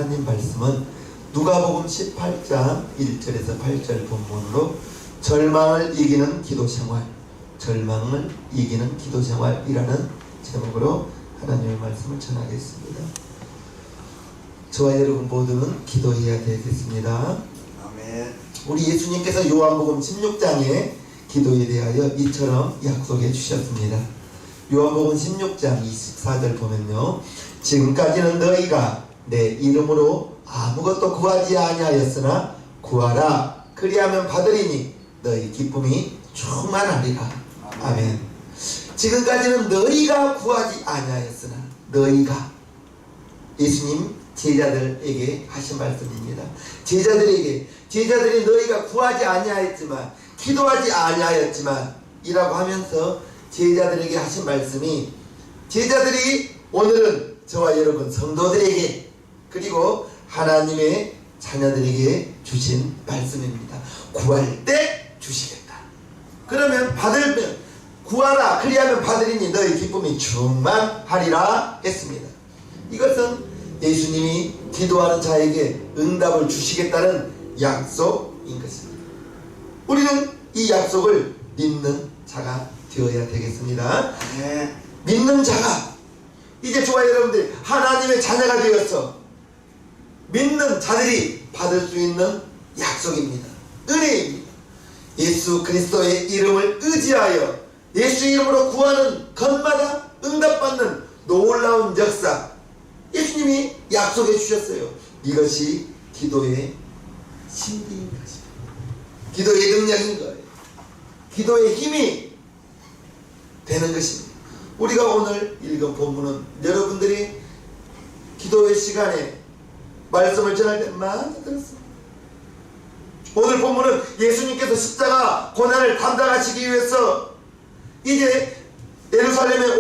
하나님 말씀은 누가복음 18장 1절에서 8절 본문으로 절망을 이기는 기도생활, 절망을 이기는 기도생활이라는 제목으로 하나님의 말씀을 전하겠습니다. 저와 여러분 모두는 기도해야 되겠습니다. 아멘. 우리 예수님께서 요한복음 16장에 기도에 대하여 이처럼 약속해 주셨습니다. 요한복음 16장 24절 보면요, 지금까지는 너희가 내 이름으로 아무것도 구하지 아니하였으나 구하라, 그리하면 받으리니 너희 기쁨이 충만하리라. 아멘. 지금까지는 너희가 구하지 아니하였으나, 너희가 예수님 제자들에게 하신 말씀입니다. 제자들이 너희가 구하지 아니하였지만, 기도하지 아니하였지만 이라고 하면서 제자들에게 하신 말씀이, 제자들이 오늘은 저와 여러분 성도들에게 그리고 하나님의 자녀들에게 주신 말씀입니다. 구할 때 주시겠다. 그러면 받으면, 구하라 그리하면 받으리니 너희 기쁨이 충만하리라 했습니다. 이것은 예수님이 기도하는 자에게 응답을 주시겠다는 약속인 것입니다. 우리는 이 약속을 믿는 자가 되어야 되겠습니다. 네. 믿는 자가, 이제 저와 여러분들이 하나님의 자녀가 되어서 믿는 자들이 받을 수 있는 약속입니다. 은혜입니다. 예수 그리스도의 이름을 의지하여 예수 이름으로 구하는 것마다 응답받는 놀라운 역사, 예수님이 약속해 주셨어요. 이것이 기도의 신비인 것입니다. 기도의 능력인 거예요. 기도의 힘이 되는 것입니다. 우리가 오늘 읽은 본문은 여러분들이 기도의 시간에 말씀을 전할 때 많이 들었습니다. 오늘 본문은 예수님께서 십자가 고난을 담당하시기 위해서 이제 예루살렘에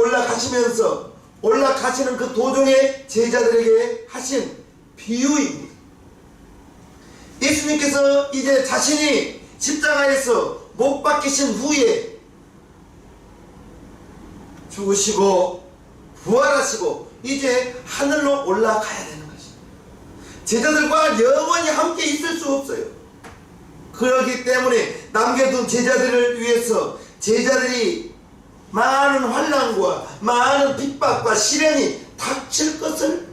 올라가시는 그 도중에 제자들에게 하신 비유입니다. 예수님께서 이제 자신이 십자가에서 못 박히신 후에 죽으시고 부활하시고 이제 하늘로 올라가야 되는 것입니다. 제자들과 영원히 함께 있을 수 없어요. 그렇기 때문에 남겨둔 제자들을 위해서 제자들이 많은 환난과 많은 핍박과 시련이 닥칠 것을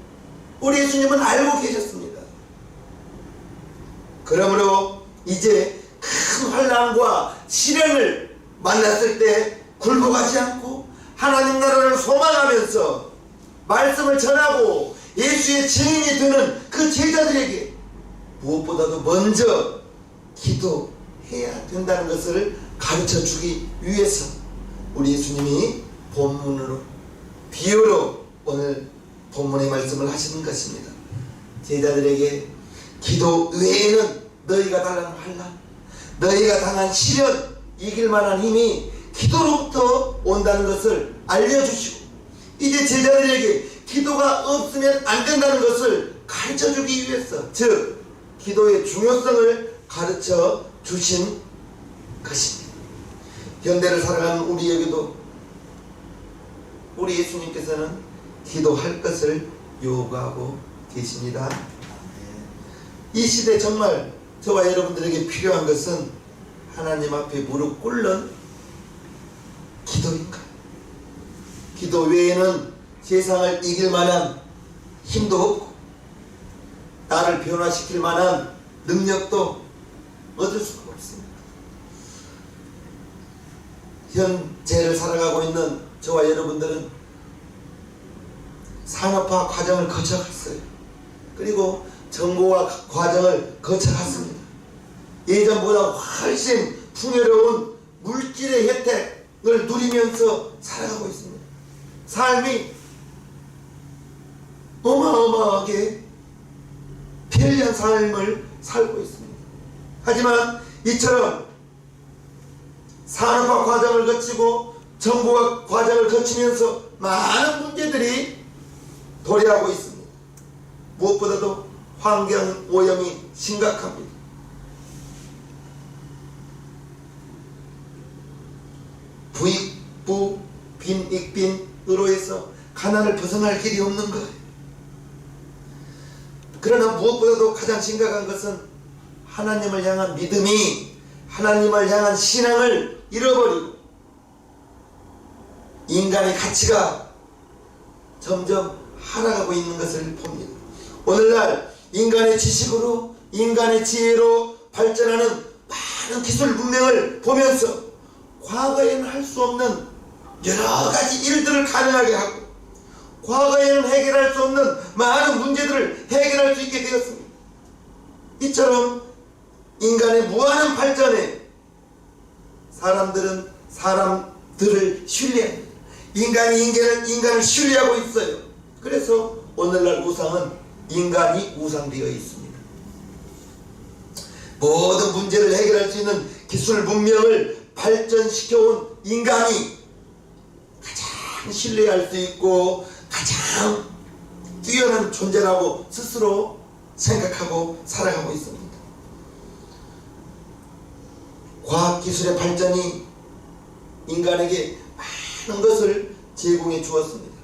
우리 예수님은 알고 계셨습니다. 그러므로 이제 큰 환난과 시련을 만났을 때 굴복하지 않고 하나님 나라를 소망하면서 말씀을 전하고 예수의 증인이 되는 그 제자들에게 무엇보다도 먼저 기도해야 된다는 것을 가르쳐 주기 위해서 우리 예수님이 본문으로, 비유로 오늘 본문의 말씀을 하시는 것입니다. 제자들에게 기도 외에는 너희가 당한 환난, 너희가 당한 시련 이길 만한 힘이 기도로부터 온다는 것을 알려주시고, 이제 제자들에게 기도가 없으면 안 된다는 것을 가르쳐주기 위해서, 즉 기도의 중요성을 가르쳐 주신 것입니다. 현대를 살아가는 우리에게도 우리 예수님께서는 기도할 것을 요구하고 계십니다. 이 시대 정말 저와 여러분들에게 필요한 것은 하나님 앞에 무릎 꿇는 기도인가? 기도 외에는 세상을 이길 만한 힘도 없고 나를 변화시킬 만한 능력도 얻을 수가 없습니다. 현재를 살아가고 있는 저와 여러분들은 산업화 과정을 거쳐갔어요. 그리고 정보화 과정을 거쳐갔습니다. 예전보다 훨씬 풍요로운 물질의 혜택을 누리면서 살아가고 있습니다. 삶이 어마어마하게 편리한 삶을 살고 있습니다. 하지만 이처럼 산업화 과정을 거치고 정보화 과정을 거치면서 많은 문제들이 도래하고 있습니다. 무엇보다도 환경 오염이 심각합니다. 부익부 빈익빈으로 해서 가난을 벗어날 길이 없는 거예요. 그러나 그러나 무엇보다도 가장 심각한 것은 하나님을 향한 믿음이, 하나님을 향한 신앙을 잃어버리고 인간의 가치가 점점 하락하고 있는 것을 봅니다. 오늘날 인간의 지식으로, 인간의 지혜로 발전하는 많은 기술 문명을 보면서 과거에는 할 수 없는 여러 가지 일들을 가능하게 하고, 과거에는 해결할 수 없는 많은 문제들을 해결할 수 있게 되었습니다. 이처럼 인간의 무한한 발전에 사람들은 사람들을 신뢰합니다. 인간이 인간을 신뢰하고 있어요. 그래서 오늘날 우상은 인간이 우상되어 있습니다. 모든 문제를 해결할 수 있는 기술 문명을 발전시켜온 인간이 가장 신뢰할 수 있고 가장 뛰어난 존재라고 스스로 생각하고 살아가고 있습니다. 과학기술의 발전이 인간에게 많은 것을 제공해 주었습니다.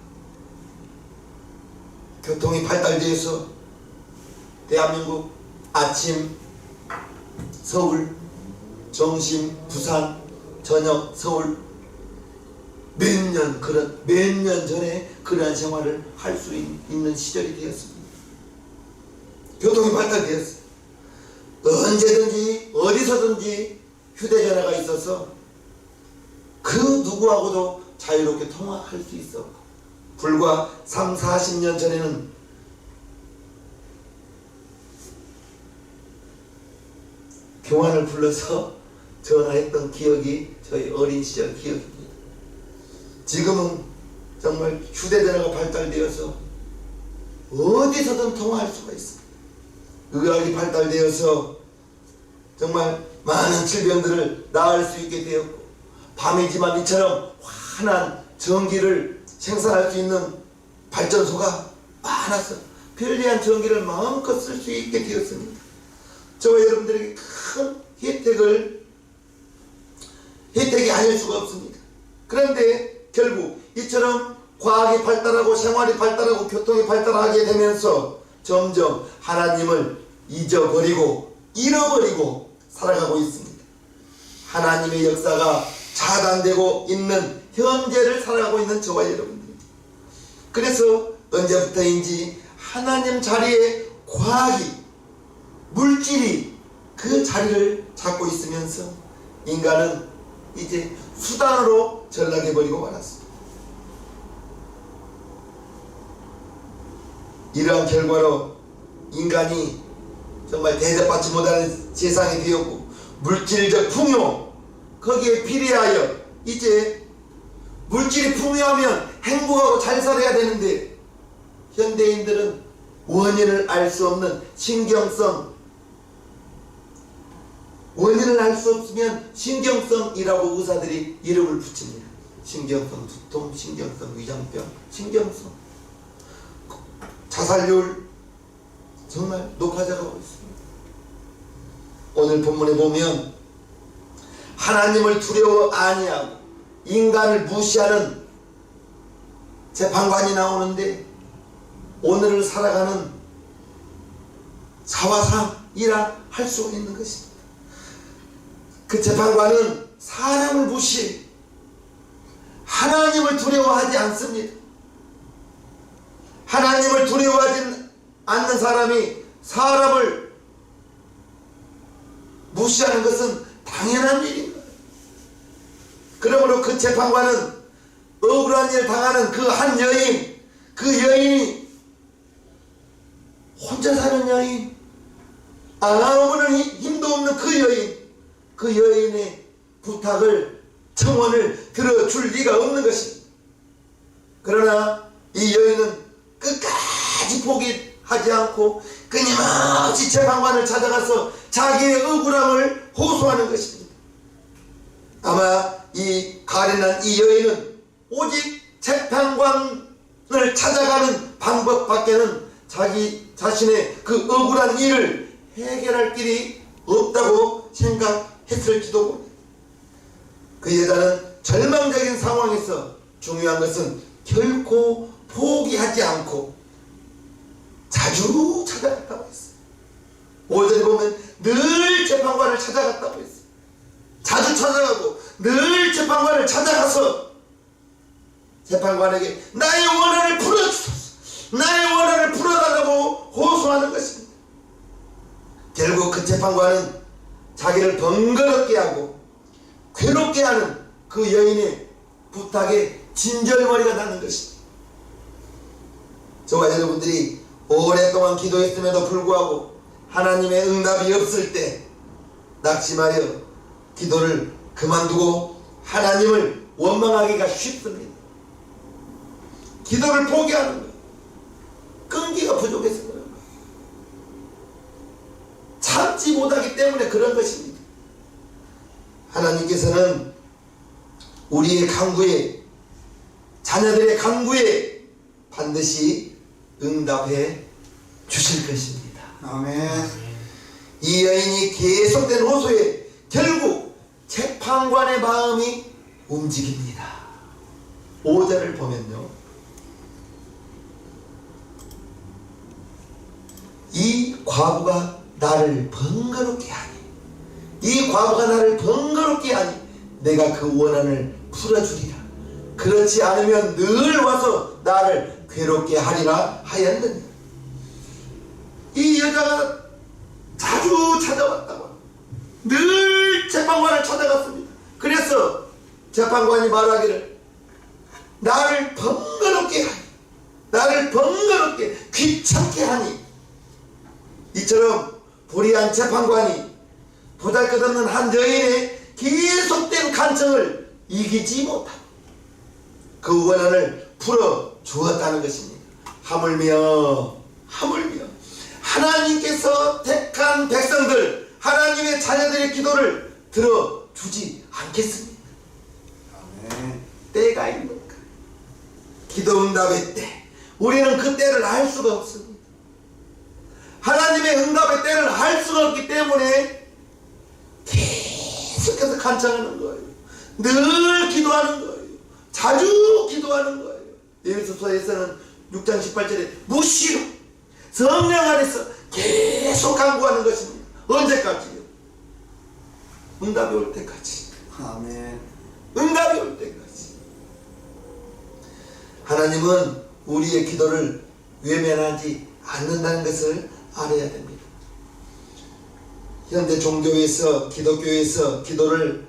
교통이 발달되어서 대한민국 아침 서울, 점심 부산, 저녁 서울, 몇 년 전에 그러한 생활을 할 수 있는 시절이 되었습니다. 교통이 발달되었어요. 언제든지 어디서든지 휴대전화가 있어서 그 누구하고도 자유롭게 통화할 수 있어. 불과 30-40년 전에는 교환을 불러서 전화했던 기억이 저희 어린 시절 기억입니다. 지금은 정말 휴대전화가 발달되어서 어디서든 통화할 수가 있습니다. 의학이 발달되어서 정말 많은 질병들을 나을 수 있게 되었고, 밤이지만 이처럼 환한 전기를 생산할 수 있는 발전소가 많아서 편리한 전기를 마음껏 쓸 수 있게 되었습니다. 저와 여러분들에게 큰 혜택이 아닐 수가 없습니다. 그런데 결국 이처럼 과학이 발달하고 생활이 발달하고 교통이 발달하게 되면서 점점 하나님을 잊어버리고 잃어버리고 살아가고 있습니다. 하나님의 역사가 차단되고 있는 현재를 살아가고 있는 저와 여러분들입니다. 그래서 언제부터인지 하나님 자리에 과학이, 물질이 그 자리를 잡고 있으면서 인간은 이제 수단으로 전락해버리고 말았습니다. 이러한 결과로 인간이 정말 대접받지 못하는 세상이 되었고, 물질적 풍요, 거기에 비례하여 이제 물질이 풍요하면 행복하고 잘 살아야 되는데, 현대인들은 원인을 알 수 없는 원인을 알 수 없으면 신경성이라고 의사들이 이름을 붙입니다. 신경성 두통, 신경성 위장병, 신경성. 자살률 정말 높아져가고 있습니다. 오늘 본문에 보면 하나님을 두려워 아니하고 인간을 무시하는 재판관이 나오는데, 오늘을 살아가는 사화상이라 할 수 있는 것입니다. 그 재판관은 사람을 무시해 하나님을 두려워하지 않습니다. 하나님을 두려워하지 않는 사람이 사람을 무시하는 것은 당연한 일입니다. 그러므로 그 재판관은 억울한 일 당하는 그 한 여인, 그 여인이 혼자 사는 여인, 아무런 힘도 없는 그 여인의 부탁을, 청원을 들어줄 리가 없는 것입니다. 그러나 이 여인은 끝까지 포기하지 않고 끊임없이 재판관을 찾아가서 자기의 억울함을 호소하는 것입니다. 아마 이 가련한 이 여인은 오직 재판관을 찾아가는 방법밖에는 자기 자신의 그 억울한 일을 해결할 길이 없다고 생각했을지도 모릅니다. 그 여자는 절망적인 상황에서 중요한 것은 결코 포기하지 않고 자주 찾아갔다고 했어요. 5절에 보면 늘 재판관을 찾아갔다고 했어요. 자주 찾아가고 늘 재판관을 찾아가서 재판관에게 나의 원한을 풀어주소서, 나의 원한을 풀어달라고 호소하는 것입니다. 결국 그 재판관은 자기를 번거롭게 하고 괴롭게 하는 그 여인의 부탁에 진절머리가 나는 것입니다. 저와 여러분들이 오랫동안 기도했음에도 불구하고 하나님의 응답이 없을 때 낙심하여 기도를 그만두고 하나님을 원망하기가 쉽습니다. 기도를 포기하는 거예요. 끈기가 부족해서 그런 거예요. 참지 못하기 때문에 그런 것입니다. 하나님께서는 우리의 간구에, 자녀들의 간구에 반드시 응답해 주실 것입니다. 아멘. 이 여인이 계속된 호소에 결국 재판관의 마음이 움직입니다. 5절을 보면요, 이 과부가 나를 번거롭게 하니, 이 과부가 나를 번거롭게 하니 내가 그 원한을 풀어주리라. 그렇지 않으면 늘 와서 나를 괴롭게 하리라 하였느니라. 이 여자가 자주 찾아왔다고, 늘 재판관을 찾아갔습니다. 그래서 재판관이 말하기를 나를 번거롭게 하니, 나를 번거롭게 귀찮게 하니, 이처럼 불의한 재판관이 보잘것없는 한 여인의 계속된 간청을 이기지 못하고 그 원한을 풀어 주었다는 것입니다. 하물며 하나님께서 택한 백성들, 하나님의 자녀들의 기도를 들어주지 않겠습니까? 아멘. 때가 있는가? 기도 응답의 때, 우리는 그 때를 알 수가 없습니다. 하나님의 응답의 때를 알 수가 없기 때문에 계속해서 간청하는 거예요. 늘 기도하는 거예요. 자주 기도하는 거예요. 에베소서에서는 6장 18절에 무시로 성령 안에서 계속 간구하는 것입니다. 언제까지요? 응답이 올 때까지. 아멘. 응답이 올 때까지. 하나님은 우리의 기도를 외면하지 않는다는 것을 알아야 됩니다. 현대 종교에서, 기독교에서 기도를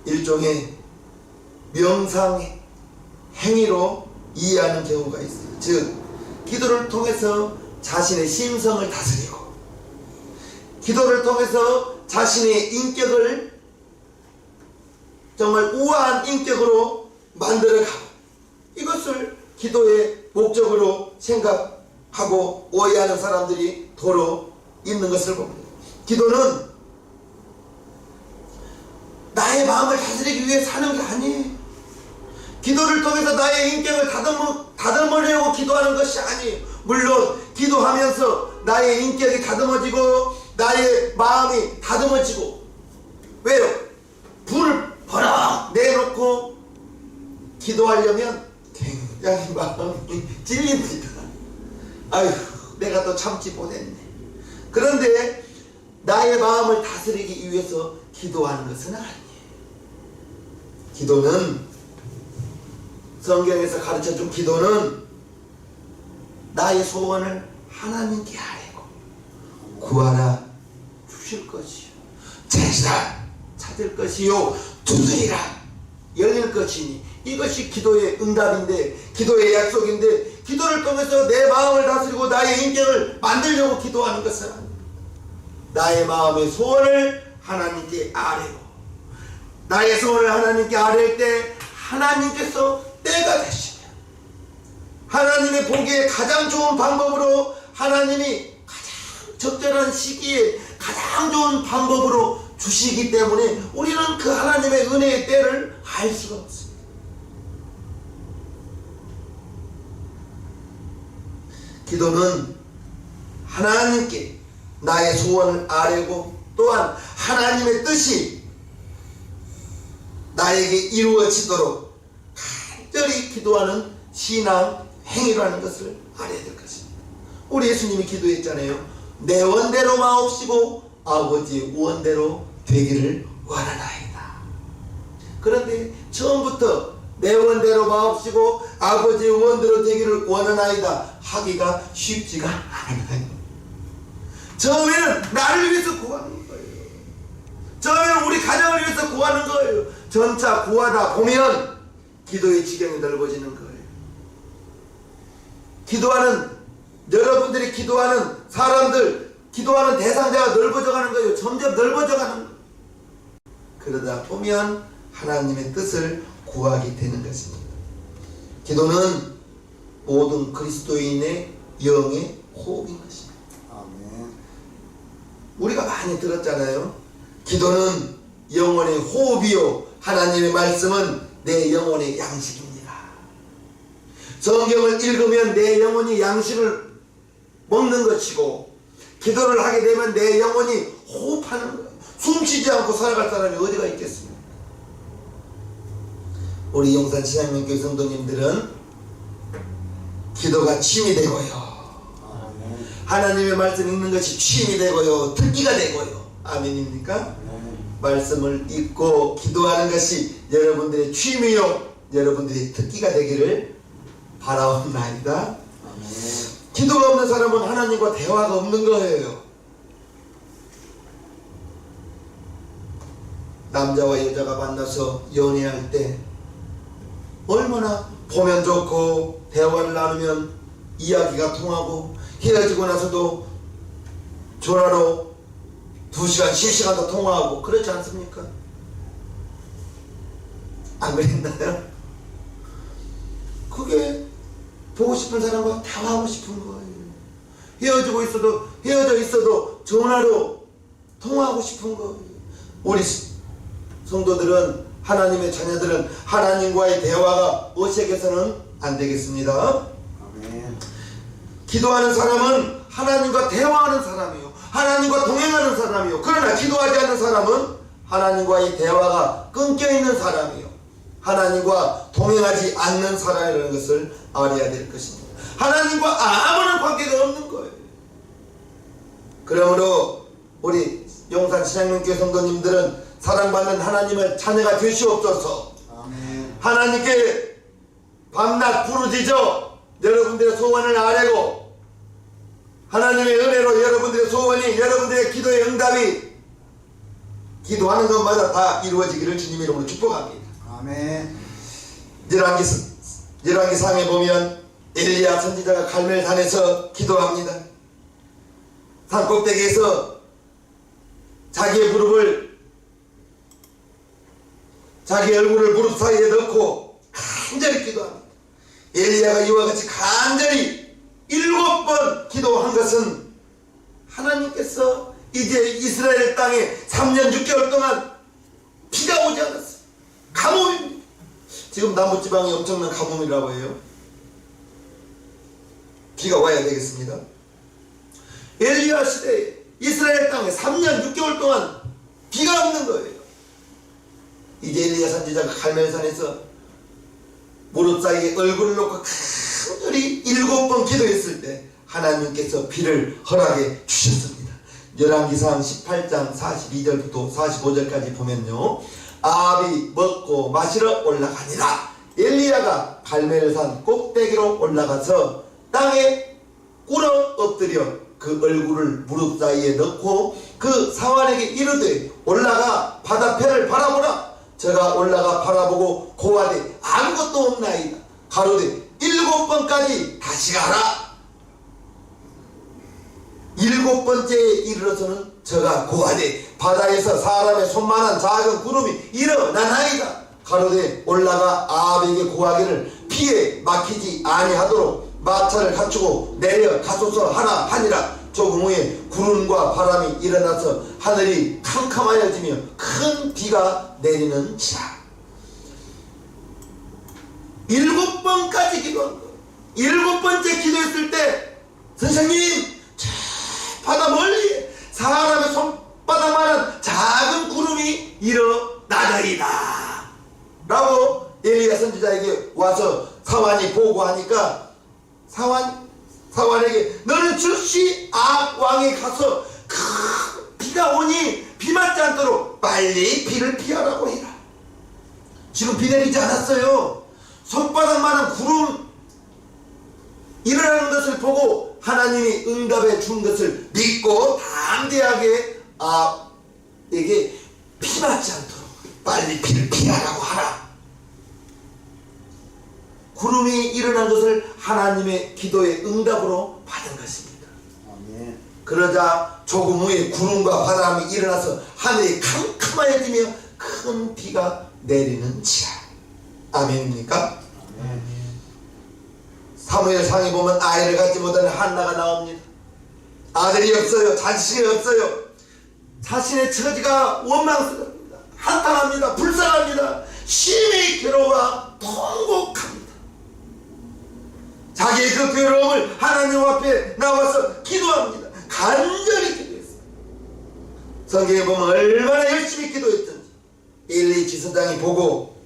일종의 명상 행위로 이해하는 경우가 있어요. 즉, 기도를 통해서 자신의 심성을 다스리고, 기도를 통해서 자신의 인격을 정말 우아한 인격으로 만들어가고, 이것을 기도의 목적으로 생각하고 오해하는 사람들이 도로 있는 것을 봅니다. 기도는 나의 마음을 다스리기 위해 사는 게 아니에요. 기도를 통해서 나의 인격을 다듬으려고 기도하는 것이 아니에요. 물론 기도하면서 나의 인격이 다듬어지고 나의 마음이 다듬어지고, 왜요? 불을 버럭 내놓고 기도하려면 굉장히 마음이 찔립니다. 아휴, 내가 또 참지 못했네. 그런데 나의 마음을 다스리기 위해서 기도하는 것은 아니에요. 기도는, 성경에서 가르쳐준 기도는 나의 소원을 하나님께 아뢰고 구하라 주실 것이요, 찾으라 찾을 것이요, 두드리라 열릴 것이니, 이것이 기도의 응답인데, 기도의 약속인데, 기도를 통해서 내 마음을 다스리고 나의 인격을 만들려고 기도하는 것은 아닙니다. 나의 마음의 소원을 하나님께 아뢰고, 나의 소원을 하나님께 아뢰일 때 하나님께서 때가 되시면, 하나님의 보기에 가장 좋은 방법으로, 하나님이 가장 적절한 시기에 가장 좋은 방법으로 주시기 때문에 우리는 그 하나님의 은혜의 때를 알 수가 없습니다. 기도는 하나님께 나의 소원을 아뢰고, 또한 하나님의 뜻이 나에게 이루어지도록 간절히 기도하는 신앙 행위라는 것을 알아야 될 것입니다. 우리 예수님이 기도했잖아요. 내 원대로 마옵시고 아버지의 원대로 되기를 원하나이다. 그런데 처음부터 내 원대로 마옵시고 아버지의 원대로 되기를 원하나이다 하기가 쉽지가 않아요. 처음에는 나를 위해서 구하는 거예요. 처음에는 우리 가정을 위해서 구하는 거예요. 점차 구하다 보면 기도의 지경이 넓어지는 거예요. 기도하는 여러분들이 기도하는 사람들, 기도하는 대상자가 넓어져 가는 거예요. 점점 넓어져 가는 거예요. 그러다 보면 하나님의 뜻을 구하게 되는 것입니다. 기도는 모든 그리스도인의 영의 호흡인 것입니다. 아멘. 우리가 많이 들었잖아요. 기도는 영혼의 호흡이요 하나님의 말씀은 내 영혼의 양식입니다. 성경을 읽으면 내 영혼이 양식을 먹는 것이고, 기도를 하게 되면 내 영혼이 호흡하는 거예요. 숨쉬지 않고 살아갈 사람이 어디가 있겠습니까? 우리 용산 신앙명교 성도님들은 기도가 취미 되고요, 하나님의 말씀 읽는 것이 취미 되고요, 특기가 되고요. 아멘입니까? 말씀을 읽고 기도하는 것이 여러분들의 취미요 여러분들의 특기가 되기를 바라옵나이다. 기도가 없는 사람은 하나님과 대화가 없는 거예요. 남자와 여자가 만나서 연애할 때 얼마나 보면 좋고 대화를 나누면 이야기가 통하고, 헤어지고 나서도 전화로 2시간, 3시간도 통화하고 그렇지 않습니까? 안 그랬나요? 그게 보고 싶은 사람과 대화하고 싶은 거예요. 헤어져 있어도 전화로 통화하고 싶은 거예요. 우리 성도들은, 하나님의 자녀들은 하나님과의 대화가 어색해서는 안 되겠습니다. 아멘. 기도하는 사람은 하나님과 대화하는 사람이요, 하나님과 동행하는 사람이요. 그러나 기도하지 않는 사람은 하나님과의 대화가 끊겨있는 사람이요, 하나님과 동행하지 않는 사람이라는 것을 알아야 될 것입니다. 하나님과 아무런 관계가 없는 거예요. 그러므로 우리 용산 신앙명교 성도님들은 사랑받는 하나님의 자녀가 되시옵소서. 아멘. 하나님께 밤낮 부르짖어 여러분들의 소원을 아뢰고, 하나님의 은혜로 여러분들의 소원이, 여러분들의 기도의 응답이 기도하는 것마다 다 이루어지기를 주님 이름으로 축복합니다. 아멘. 열왕기 상에 보면 엘리야 선지자가 갈멜산에서 기도합니다. 산 꼭대기에서 자기 얼굴을 무릎 사이에 넣고 간절히 기도합니다. 엘리야가 이와 같이 간절히 7번 기도한 것은 하나님께서 이제 이스라엘 땅에 3년 6개월 동안 비가 오지 않았어요. 가뭄입니다. 지금 남부지방이 엄청난 가뭄이라고 해요. 비가 와야 되겠습니다. 엘리야 시대에 이스라엘 땅에 3년 6개월 동안 비가 없는 거예요. 이제 엘리야 선지자가 갈멜산에서 무릎 사이에 얼굴을 놓고 간절히 7번 기도했을 때 하나님께서 비를 허락해 주셨습니다. 열왕기상 18장 42절부터 45절까지 보면요, 아합이 먹고 마시러 올라가니라. 엘리야가 갈멜산 꼭대기로 올라가서 땅에 꿇어 엎드려 그 얼굴을 무릎 사이에 넣고 그 사환에게 이르되 올라가 바다편을 바라보라. 저가 올라가 바라보고 고하되 아무것도 없나이다. 가로되 7번까지 다시 가라. 7번째에 이르러서는 저가 고하되 바다에서 사람의 손만한 작은 구름이 일어나나이다. 가로되 올라가 아합에게 고하기를 비에 막히지 아니하도록 마차를 갖추고 내려 가소서 하라 하니라. 조금 후에 구름과 바람이 일어나서 하늘이 캄캄하여지며 큰 비가 내리는지라. 7번까지 기도한 거예요. 7번째 기도했을 때 선생님, 저 바다 멀리 사람의 손바닥만한 작은 구름이 일어나더이다 라고 엘리야 선지자에게 와서 사환이 보고하니까 사환에게 너는 주옵소서. 큰 비가 오니 비 맞지 않도록 빨리 비를 피하라고 해라. 지금 비 내리지 않았어요. 손바닥만한 구름 일어나는 것을 보고 하나님이 응답해 준 것을 믿고 담대하게 에게 비 맞지 않도록 빨리 비를 피하라고 하라. 구름이 일어난 것을 하나님의 기도의 응답으로 받은 것입니다. 아멘. 그러자 조금 후에 구름과 바람이 일어나서 하늘이 캄캄해지며 큰 비가 내리는지라. 아멘입니까? 아멘. 사무엘상에 보면 아이를 갖지 못하는 한나가 나옵니다. 아들이 없어요. 자식이 없어요. 자신의 처지가 원망스럽습니다. 한탄합니다. 불쌍합니다. 심히 괴로워 통곡합니다. 자기의 그 괴로움을 하나님 앞에 나와서 기도합니다. 간절히 기도했습니다. 성경에 보면 얼마나 열심히 기도했던지 엘리 지사장이 보고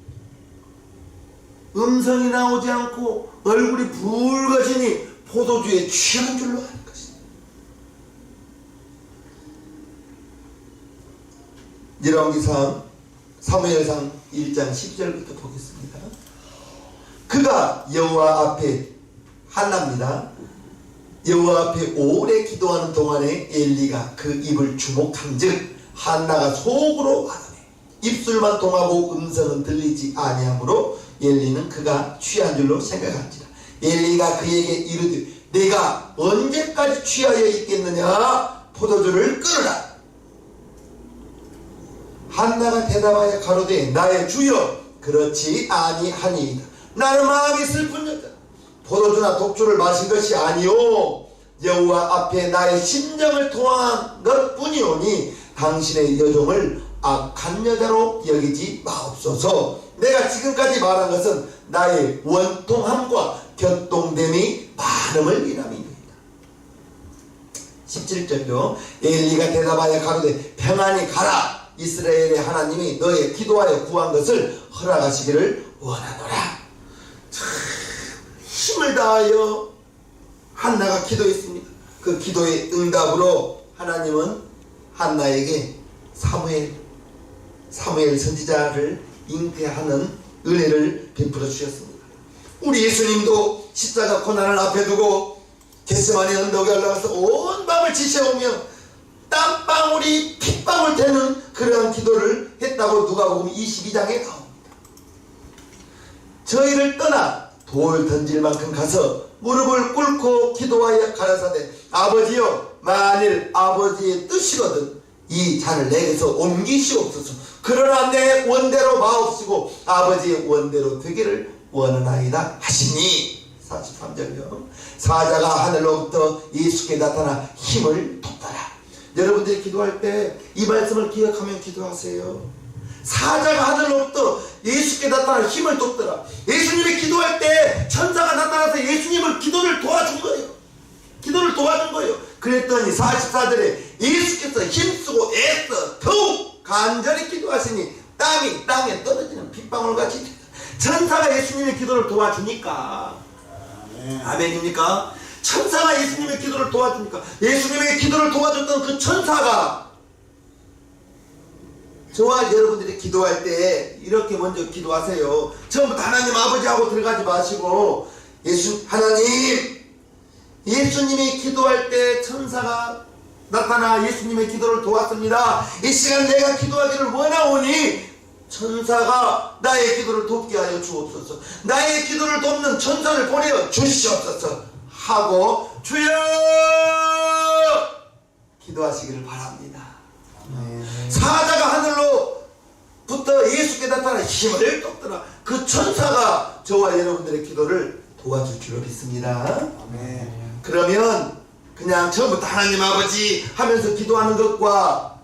음성이 나오지 않고 얼굴이 붉어지니 포도주에 취한 줄로 아는 것입니다. 열왕기상 사무엘상 1장 10절부터 보겠습니다. 그가 여호와 앞에 한나입니다. 여호와 앞에 오래 기도하는 동안에 엘리가 그 입을 주목한즉 한나가 속으로 말하네. 입술만 통하고 음성은 들리지 아니하므로 엘리는 그가 취한 줄로 생각한지라. 엘리가 그에게 이르되 내가 언제까지 취하여 있겠느냐? 포도주를 끊으라. 한나가 대답하여 가로되 나의 주여 그렇지 아니하니이다. 나는 마음이 슬픈 여자 포도주나 독주를 마신 것이 아니오 여호와 앞에 나의 심정을 토한 것뿐이오니 당신의 여종을 악한 여자로 여기지 마옵소서. 내가 지금까지 말한 것은 나의 원통함과 격동됨이 많음을 인함이니이다. 17절요. 엘리가 대답하여 가로되 평안히 가라. 이스라엘의 하나님이 너의 기도하여 구한 것을 허락하시기를 원하노라. 참 힘을 다하여 한나가 기도했습니다. 그 기도의 응답으로 하나님은 한나에게 사무엘 선지자를 잉태하는 은혜를 베풀어 주셨습니다. 우리 예수님도 십자가 고난을 앞에 두고 겟세마네 언덕에 올라가서 온 밤을 지새우며 땀방울이 핏방울 되는 그러한 기도를 했다고 누가복음 22장에 나옵니다. 저희를 떠나 돌 던질 만큼 가서 무릎을 꿇고 기도하여 가라사대 아버지여 만일 아버지의 뜻이거든 이 잔을 내게서 옮기시옵소서. 그러나 내 원대로 마옵시고 아버지의 원대로 되기를 원하나이다 하시니. 43절요. 사자가 하늘로부터 예수께 나타나 힘을 돋더라. 여러분들이 기도할 때 이 말씀을 기억하며 기도하세요. 사자가 하늘로부터 예수께 나타나 힘을 돋더라. 예수님이 기도할 때 천사가 나타나서 예수님을 기도를 도와준 거예요. 기도를 도와준 거예요. 그랬더니 44절에 예수께서 힘쓰고 애써 더욱 간절히 기도하시니 땀이 땅에 떨어지는 빗방울같이 됐다. 천사가 예수님의 기도를 도와주니까. 아멘입니까? 천사가 예수님의 기도를 도와주니까. 예수님의 기도를 도와줬던 그 천사가 저와 여러분들이 기도할 때 이렇게 먼저 기도하세요. 처음부터 하나님 아버지하고 들어가지 마시고 하나님, 예수님이 기도할 때 천사가 나타나 예수님의 기도를 도왔습니다. 이 시간 내가 기도하기를 원하오니 천사가 나의 기도를 돕게 하여 주옵소서. 나의 기도를 돕는 천사를 보내어 주시옵소서 하고 주여 기도하시기를 바랍니다. 사자가 하늘로부터 예수께 나타나 힘을 돋더라. 그 천사가 저와 여러분들의 기도를 도와줄 줄로 믿습니다. 아멘. 그러면 그냥 처음부터 하나님 아버지 하면서 기도하는 것과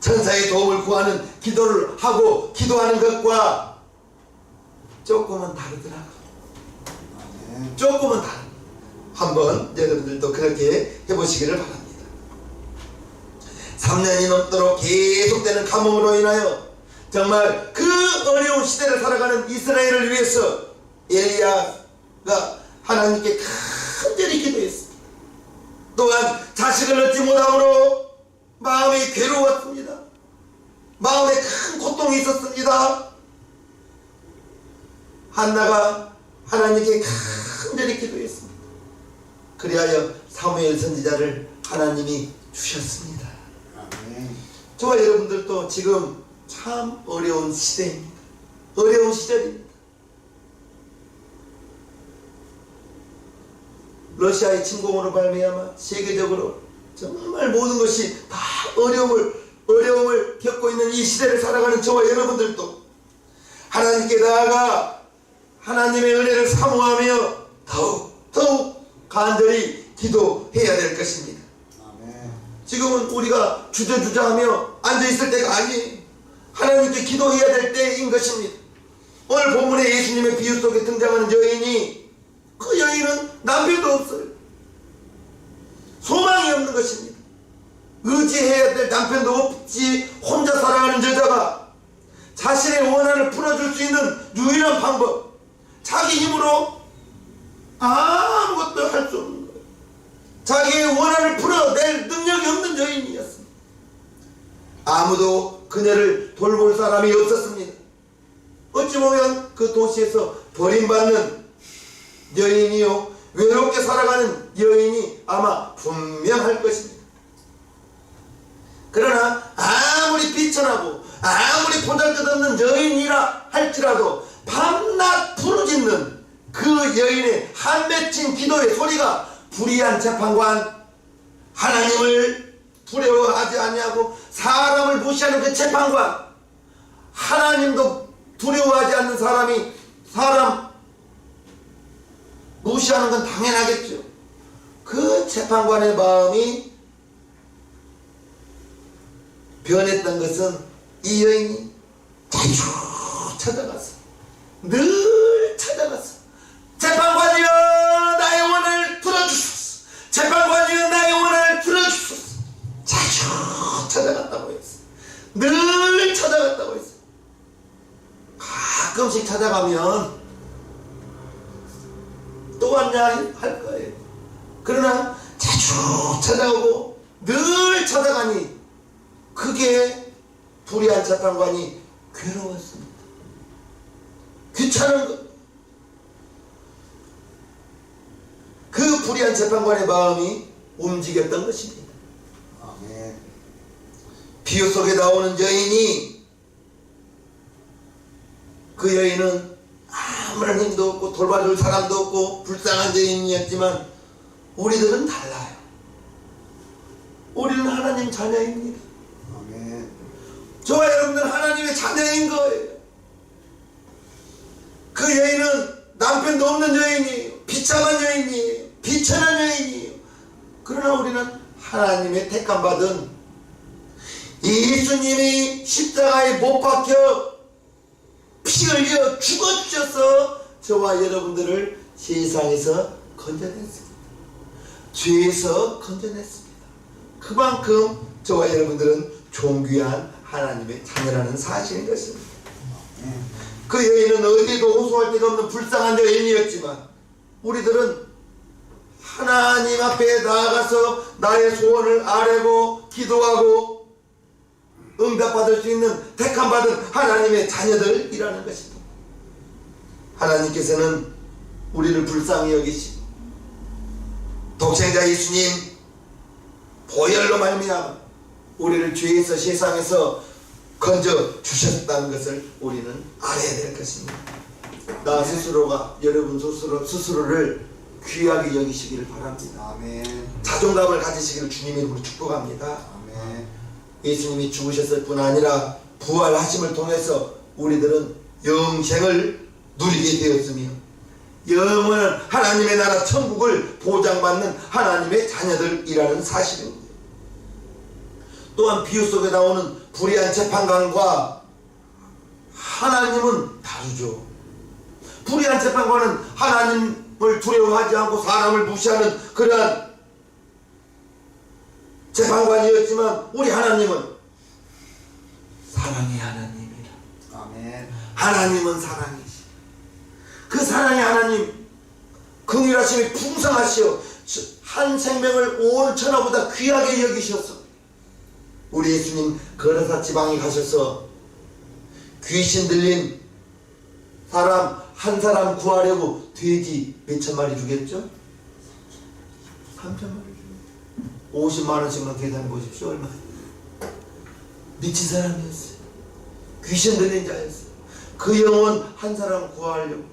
천사의 도움을 구하는 기도를 하고 기도하는 것과 조금은 다르더라. 조금은 다릅니다. 한번 여러분들도 그렇게 해보시기를 바랍니다. 3년이 넘도록 계속되는 가뭄으로 인하여 정말 그 어려운 시대를 살아가는 이스라엘을 위해서 엘리야가 하나님께 간절히 기도했습니다. 또한 자식을 얻지 못함으로 마음이 괴로웠습니다. 마음에 큰 고통이 있었습니다. 한나가 하나님께 간절히 기도했습니다. 그리하여 사무엘 선지자를 하나님이 주셨습니다. 아멘. 저와 여러분들도 지금 참 어려운 시대입니다. 어려운 시절입니다. 러시아의 침공으로 말미암아 세계적으로 정말 모든 것이 다 어려움을 겪고 있는 이 시대를 살아가는 저와 여러분들도 하나님께 나아가 하나님의 은혜를 사모하며 더욱 간절히 기도해야 될 것입니다. 아멘. 지금은 우리가 주저주저하며 앉아있을 때가 아니에요. 하나님께 기도해야 될 때인 것입니다. 오늘 본문에 예수님의 비유 속에 등장하는 여인이, 그 여인은 남편도 없어요. 소망이 없는 것입니다. 의지해야 될 남편도 없이 혼자 살아가는 여자가 자신의 원한을 풀어줄 수 있는 유일한 방법, 자기 힘으로 아무것도 할 수 없는 거예요. 자기의 원한을 풀어낼 능력이 없는 여인이었습니다. 아무도 그녀를 돌볼 사람이 없었습니다. 어찌 보면 그 도시에서 버림받는 여인이요, 외롭게 살아가는 여인이 아마 분명할 것입니다. 그러나 아무리 비천하고 아무리 보잘것없는 여인이라 할지라도 밤낮 부르짖는 그 여인의 한 맺힌 기도의 소리가 불의한 재판관, 하나님을 두려워하지 아니하고 사람을 무시하는 그 재판관, 하나님도 두려워하지 않는 사람이 사람 무시하는 건 당연하겠죠. 그 재판관의 마음이 변했던 것은 이 여인이 자주 찾아갔어. 늘 찾아갔어. 재판관이여, 나의 원을 들어주소서. 재판관이여, 나의 원을 들어주소서. 자주 찾아갔다고 했어. 늘 찾아갔다고 했어. 가끔씩 찾아가면 또 왔냐 할 거예요. 그러나 자주 찾아오고 늘 찾아가니 그게 불의한 재판관이 괴로웠습니다. 귀찮은 것. 그 불의한 재판관의 마음이 움직였던 것입니다. 아멘. 비유 속에 나오는 여인이, 그 여인은 아무런 힘도 없고 돌봐줄 사람도 없고 불쌍한 여인이었지만 우리들은 달라요. 우리는 하나님 자녀입니다. 아멘. 저와 여러분들은 하나님의 자녀인 거예요. 그 여인은 남편도 없는 여인이에요. 비참한 여인이에요. 비천한 여인이에요. 그러나 우리는 하나님의 택함받은 예수님이 십자가에 못 박혀 피 흘려 죽어주셔서 저와 여러분들을 세상에서 건져냈습니다. 죄에서 건져냈습니다. 그만큼 저와 여러분들은 존귀한 하나님의 자녀라는 사실인 것입니다. 그 여인은 어디에도 호소할 데가 없는 불쌍한 여인이었지만 우리들은 하나님 앞에 나아가서 나의 소원을 아뢰고 기도하고 응답받을 수 있는 택함받은 하나님의 자녀들이라는 것입니다. 하나님께서는 우리를 불쌍히 여기시고 독생자 예수님 보혈로 말미암아 우리를 죄에서 세상에서 건져 주셨다는 것을 우리는 알아야 될 것입니다. 나 스스로가 여러분 스스로를 귀하게 여기시기를 바랍니다. 아멘. 자존감을 가지시기를 주님의 이름으로 축복합니다. 아멘. 예수님이 죽으셨을 뿐 아니라 부활하심을 통해서 우리들은 영생을 누리게 되었으며 영원한 하나님의 나라 천국을 보장받는 하나님의 자녀들이라는 사실입니다. 또한 비유 속에 나오는 불의한 재판관과 하나님은 다르죠. 불의한 재판관은 하나님을 두려워하지 않고 사람을 무시하는 그러한 재판관이었지만 우리 하나님은 사랑의 하나님이라. 아멘. 하나님은 사랑이시. 그 사랑의 하나님 긍휼하심이 풍성하시오. 한 생명을 온 천하보다 귀하게 여기셔서 우리 예수님 거라사 지방에 가셔서 귀신 들린 사람 한 사람 구하려고 돼지 몇천 마리 주겠죠? 3천 마리 주겠죠. 50만 원씩만 계산해 보십시오. 얼마? 미친 사람이었어요. 귀신 들린 자였어요. 그 영혼 한 사람 구하려고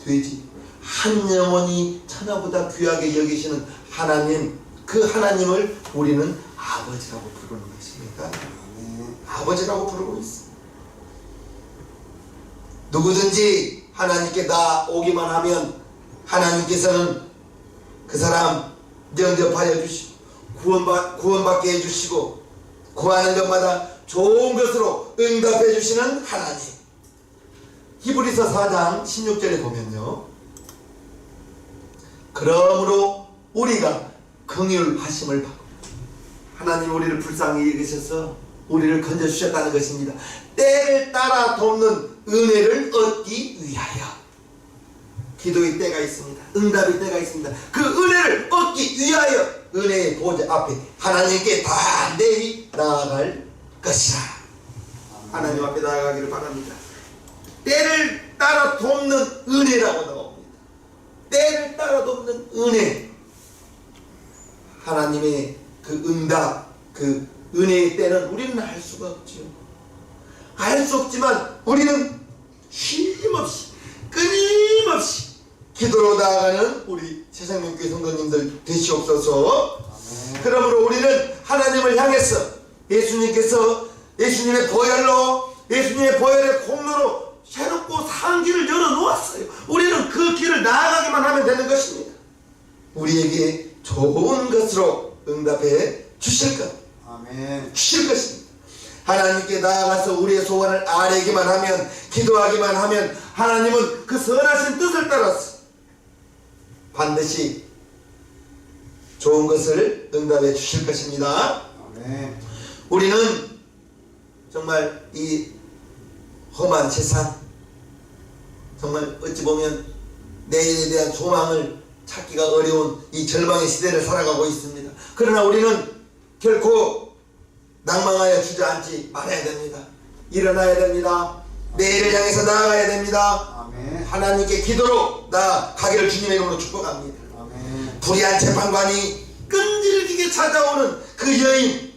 돼지 한 영혼이 천하보다 귀하게 여기시는 하나님, 그 하나님을 우리는 아버지라고 부르는 것입니다. 아버지라고 부르고 있습니다. 누구든지 하나님께 나오기만 하면 하나님께서는 그 사람 영접하여 주시고 구원받게 해주시고 구하는 것마다 좋은 것으로 응답해 주시는 하나님. 히브리서 4장 16절에 보면요, 그러므로 우리가 긍휼하심을 받고, 하나님 우리를 불쌍히 여기셔서 우리를 건져주셨다는 것입니다. 때를 따라 돕는 은혜를 얻기 위하여. 기도의 때가 있습니다. 응답의 때가 있습니다. 그 은혜를 얻기 위하여 은혜의 보좌 앞에 하나님께 단대히 나아갈 것이라. 하나님 앞에 나아가기를 바랍니다. 때를 따라 돕는 은혜라고 나옵니다. 때를 따라 돕는 은혜. 하나님의 그 응답, 그 은혜의 때는 우리는 알 수가 없죠. 알 수 없지만 우리는 쉼없이 끊임없이 기도로 나아가는 우리 새생명교회 성도님들 되시옵소서. 그러므로 우리는 하나님을 향해서 예수님의 보혈로, 예수님의 보혈의 공로로 새롭고 산 길을 열어놓았어요. 우리는 그 길을 나아가기만 하면 되는 것입니다. 우리에게 좋은 것으로 응답해 주실 것, 주실 것입니다. 하나님께 나아가서 우리의 소원을 아뢰기만 하면, 기도하기만 하면 하나님은 그 선하신 뜻을 따라서 반드시 좋은 것을 응답해 주실 것입니다. 우리는 정말 이 험한 세상, 정말 어찌 보면 내일에 대한 소망을 찾기가 어려운 이 절망의 시대를 살아가고 있습니다. 그러나 우리는 결코 낭망하여 주저앉지 말아야 됩니다. 일어나야 됩니다. 내일을 향해서 나아가야 됩니다. 하나님께 기도로 나아가기를 주님의 이름으로 축복합니다. 불의한 재판관이 끈질기게 찾아오는 그 여인,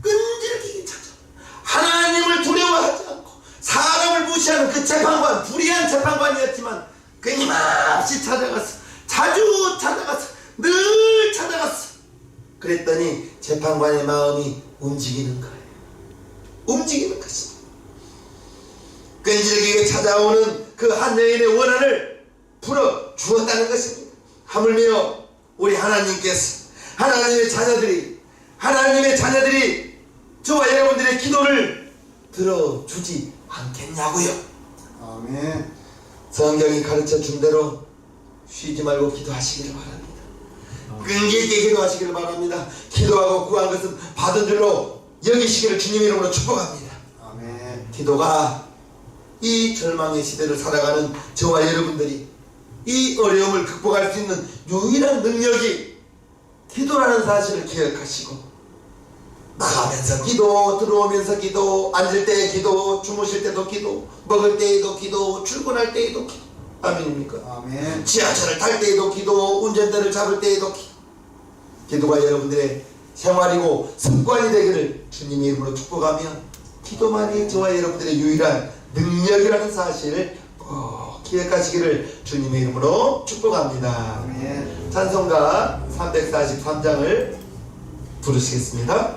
끈질기게 찾아오는, 하나님을 두려워하지 않고 사람을 무시하는 그 재판관, 불의한 재판관이었지만 끊임없이 찾아갔어. 자주 찾아갔어. 늘 찾아갔어. 그랬더니 재판관의 마음이 움직이는 거예요. 움직이는 것입니다. 끈질기게 찾아오는 그 한 여인의 원한을 풀어 주었다는 것입니다. 하물며 우리 하나님께서, 하나님의 자녀들이 저와 여러분들의 기도를 들어주지 않겠냐고요. 성경이 가르쳐 준 대로 쉬지 말고 기도하시기를 바랍니다. 끈질기게 기도하시기를 바랍니다. 기도하고 구한 것은 받은 줄로 여기시기를 주님의 이름으로 축복합니다. 기도가 이 절망의 시대를 살아가는 저와 여러분들이 이 어려움을 극복할 수 있는 유일한 능력이 기도라는 사실을 기억하시고, 나가면서 기도, 들어오면서 기도, 앉을 때 기도, 주무실 때도 기도, 먹을 때에도 기도, 출근할 때에도 기도. 아멘입니까? 지하철을 탈 때에도 기도, 운전대를 잡을 때에도 기도. 기도가 여러분들의 생활이고 습관이 되기를 주님의 이름으로 축복하며, 기도만이 저와 여러분들의 유일한 능력이라는 사실을 꼭 기억하시기를 주님의 이름으로 축복합니다. 찬송가 343장을 부르시겠습니다.